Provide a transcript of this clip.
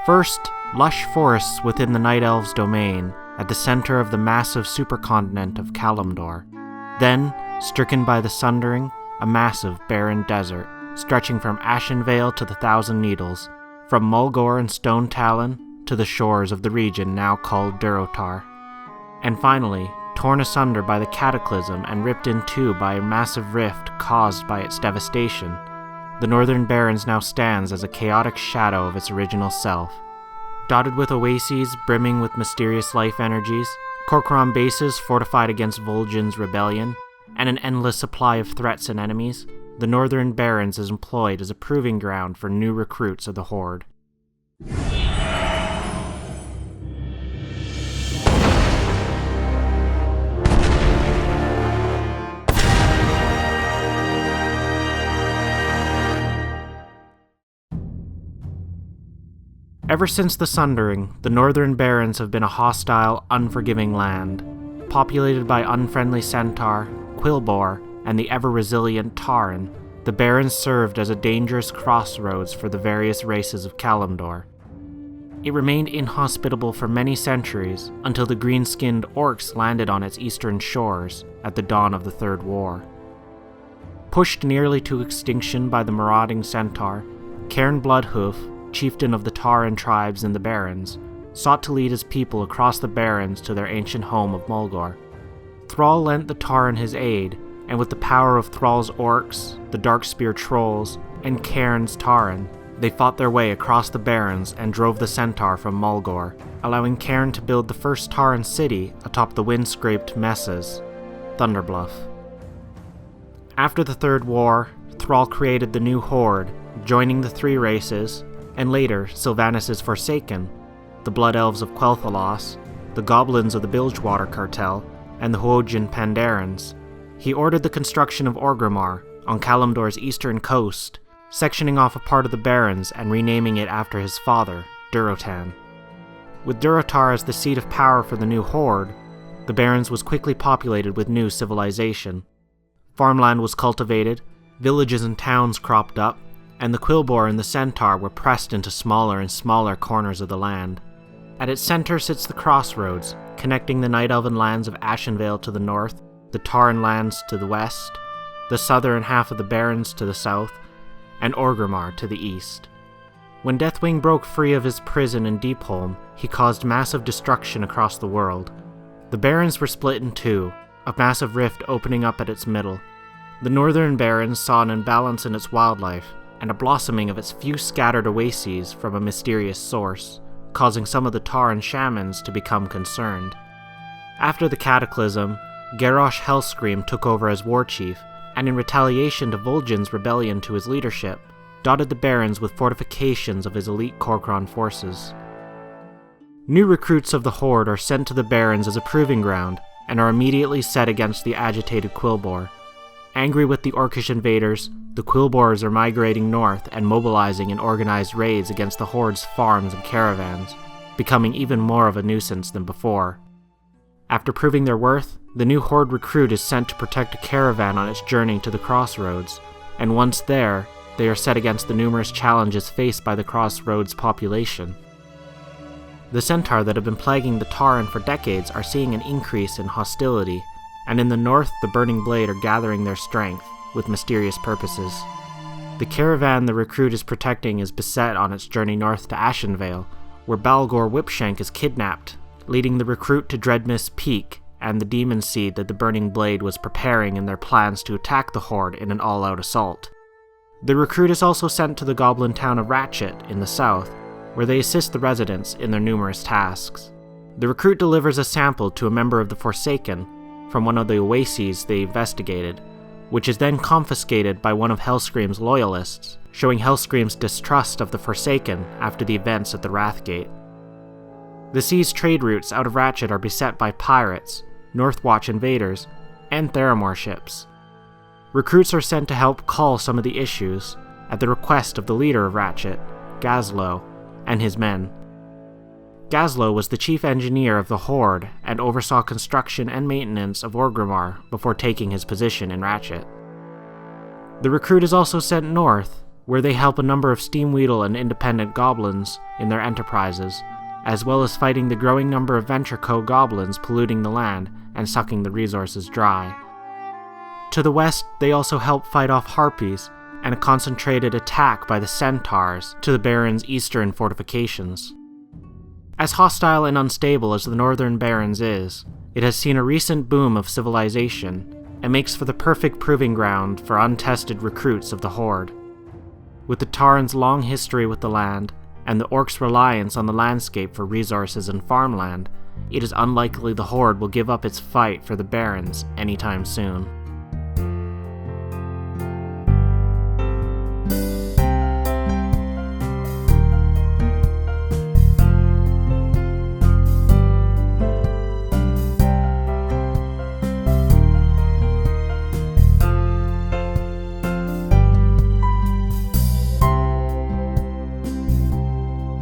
First, lush forests within the Night Elves' domain, at the center of the massive supercontinent of Kalimdor. Then, stricken by the Sundering, a massive barren desert, stretching from Ashenvale to the Thousand Needles, from Mulgore and Stone Talon to the shores of the region now called Durotar. And finally, torn asunder by the cataclysm and ripped in two by a massive rift caused by its devastation, the Northern Barrens now stands as a chaotic shadow of its original self. Dotted with oases brimming with mysterious life energies, Kor'kron bases fortified against Vol'jin's rebellion, and an endless supply of threats and enemies, the Northern Barrens is employed as a proving ground for new recruits of the Horde. Ever since the Sundering, the Northern Barrens have been a hostile, unforgiving land. Populated by unfriendly Centaur, Quilboar, and the ever-resilient Tauren, the Barrens served as a dangerous crossroads for the various races of Kalimdor. It remained inhospitable for many centuries until the green-skinned orcs landed on its eastern shores at the dawn of the Third War. Pushed nearly to extinction by the marauding Centaur, Cairn Bloodhoof, chieftain of the Tauren tribes in the Barrens, sought to lead his people across the Barrens to their ancient home of Mulgore. Thrall lent the Tauren his aid, and with the power of Thrall's orcs, the Darkspear trolls, and Cairn's Tauren, they fought their way across the Barrens and drove the Centaur from Mulgore, allowing Cairn to build the first Tauren city atop the wind-scraped mesas, Thunderbluff. After the Third War, Thrall created the new Horde, joining the three races, and later Sylvanas' Forsaken, the Blood Elves of Quel'Thalas, the Goblins of the Bilgewater Cartel, and the Huojian Pandarans. He ordered the construction of Orgrimmar on Kalimdor's eastern coast, sectioning off a part of the Barrens and renaming it after his father, Durotan. With Durotar as the seat of power for the new Horde, the Barrens was quickly populated with new civilization. Farmland was cultivated, villages and towns cropped up, and the Quilboar and the Centaur were pressed into smaller and smaller corners of the land. At its center sits the crossroads, connecting the Night Elven lands of Ashenvale to the north, the Tauren lands to the west, the southern half of the Barrens to the south, and Orgrimmar to the east. When Deathwing broke free of his prison in Deepholm, he caused massive destruction across the world. The Barrens were split in two, a massive rift opening up at its middle. The Northern Barrens saw an imbalance in its wildlife, and a blossoming of its few scattered oases from a mysterious source, causing some of the Tauren shamans to become concerned. After the cataclysm, Garrosh Hellscream took over as war chief, and in retaliation to Vol'jin's rebellion to his leadership, dotted the Barrens with fortifications of his elite Kor'kron forces. New recruits of the Horde are sent to the Barrens as a proving ground, and are immediately set against the agitated Quilboar. Angry with the Orcish invaders, the Quilboars are migrating north and mobilizing in organized raids against the Horde's farms and caravans, becoming even more of a nuisance than before. After proving their worth, the new Horde recruit is sent to protect a caravan on its journey to the crossroads, and once there, they are set against the numerous challenges faced by the crossroads population. The Centaur that have been plaguing the Tauren for decades are seeing an increase in hostility, and in the north the Burning Blade are gathering their strength, with mysterious purposes. The caravan the recruit is protecting is beset on its journey north to Ashenvale, where Balgor Whipshank is kidnapped, leading the recruit to Dreadmist Peak and the demon seed that the Burning Blade was preparing in their plans to attack the Horde in an all-out assault. The recruit is also sent to the goblin town of Ratchet in the south, where they assist the residents in their numerous tasks. The recruit delivers a sample to a member of the Forsaken from one of the oases they investigated, which is then confiscated by one of Hellscream's loyalists, showing Hellscream's distrust of the Forsaken after the events at the Wrathgate. The sea's trade routes out of Ratchet are beset by pirates, Northwatch invaders, and Theramore ships. Recruits are sent to help cull some of the issues, at the request of the leader of Ratchet, Gazlo, and his men. Gazlo was the chief engineer of the Horde and oversaw construction and maintenance of Orgrimmar before taking his position in Ratchet. The recruit is also sent north, where they help a number of Steamweedle and independent goblins in their enterprises, as well as fighting the growing number of Venture Co. goblins polluting the land and sucking the resources dry. To the west, they also help fight off harpies and a concentrated attack by the centaurs to the Barrens' eastern fortifications. As hostile and unstable as the Northern Barrens is, it has seen a recent boom of civilization and makes for the perfect proving ground for untested recruits of the Horde. With the Taran's long history with the land, and the Orcs' reliance on the landscape for resources and farmland, it is unlikely the Horde will give up its fight for the Barrens anytime soon.